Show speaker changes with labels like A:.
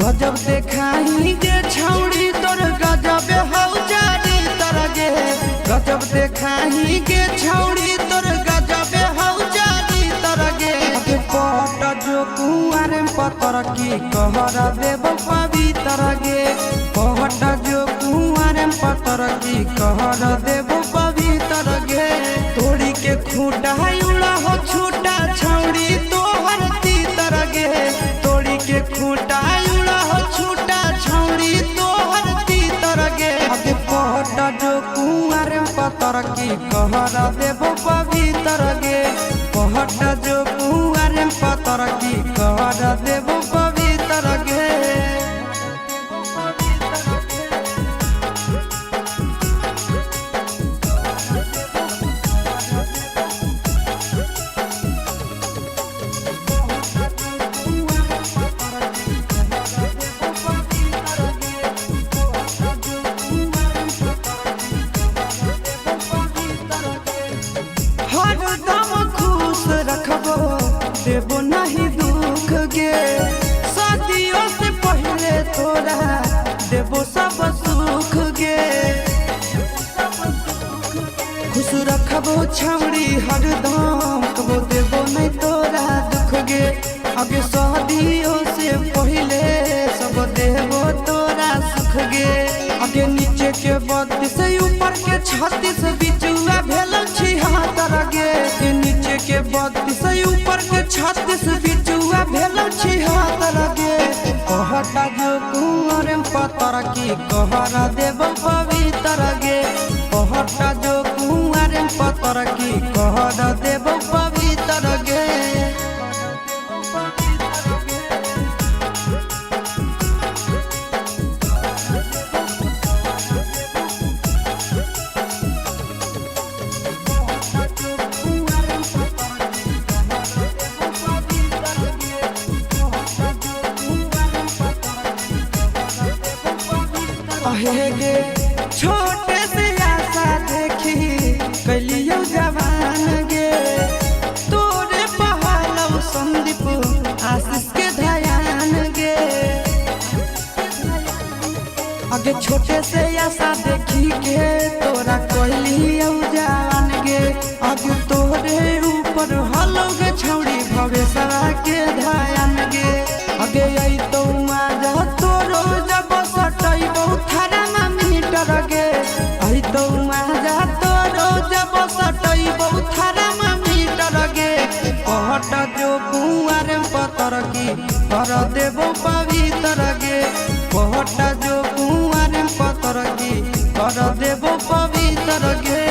A: गजब देखाई गे छौड़ी तोर गजब हौ जारी तरगे गजब देखाई गे छौड़ी तोर गजब हौ जारी तरगे पट जो कुआर पतर की कहर देव पवित्र गे पट जो कुआर पतर की कहर देव पवित्र गे तोड़ी के खूटा उड़ा हो छूटा छौड़ी तोहर तीतर गे तोड़ी के खूटा उड़ा हो छूटा छौड़ी तोहर तीतर गे पट जो कुआर पतर की कहर देव पवित्र गे पट जो कुआर पतर की कहर देव पवित्र गे रखबो देबो नहीं दुख गे शादियों से पहले तोरा देबो सब सुख गे खुश रखबो छौड़ी हरदम कबो देबो नहीं तोरा दुख गे आगे शादियों से पहले सब देबो तोरा सुख गे आगे नीचे के 32 से ऊपर के 36 बिचुआ भेल छिहत्तर गे नीचे के 32 से ऊपर के 36 बिचुआ भेल छिहत्तर गे कहटा जो कुआर पतर की कहर देव पवित्र गे कहटा जो कुआर पतर की कहर देव पवित्र गे गे छोटे से आशा देखी कलियो जवान गे तोरे पहाड़ो संदीप आशीष के ध्यान गे आगे छोटे से आशा देखी के तोरा कलियो जवान गे आगे तोरे ऊपर हलो गे छौड़ी भवेशवा के ध्यान गे आगे आई तो आजा तोरो जब सटई बहुत मीटर गे आई तो आजा तोरो जब सटई बहुत मीटर गे पट जो कुआर पतर की कर देव पवित्र गे पट जो कुआर पतर की कर देव पवित्र गे।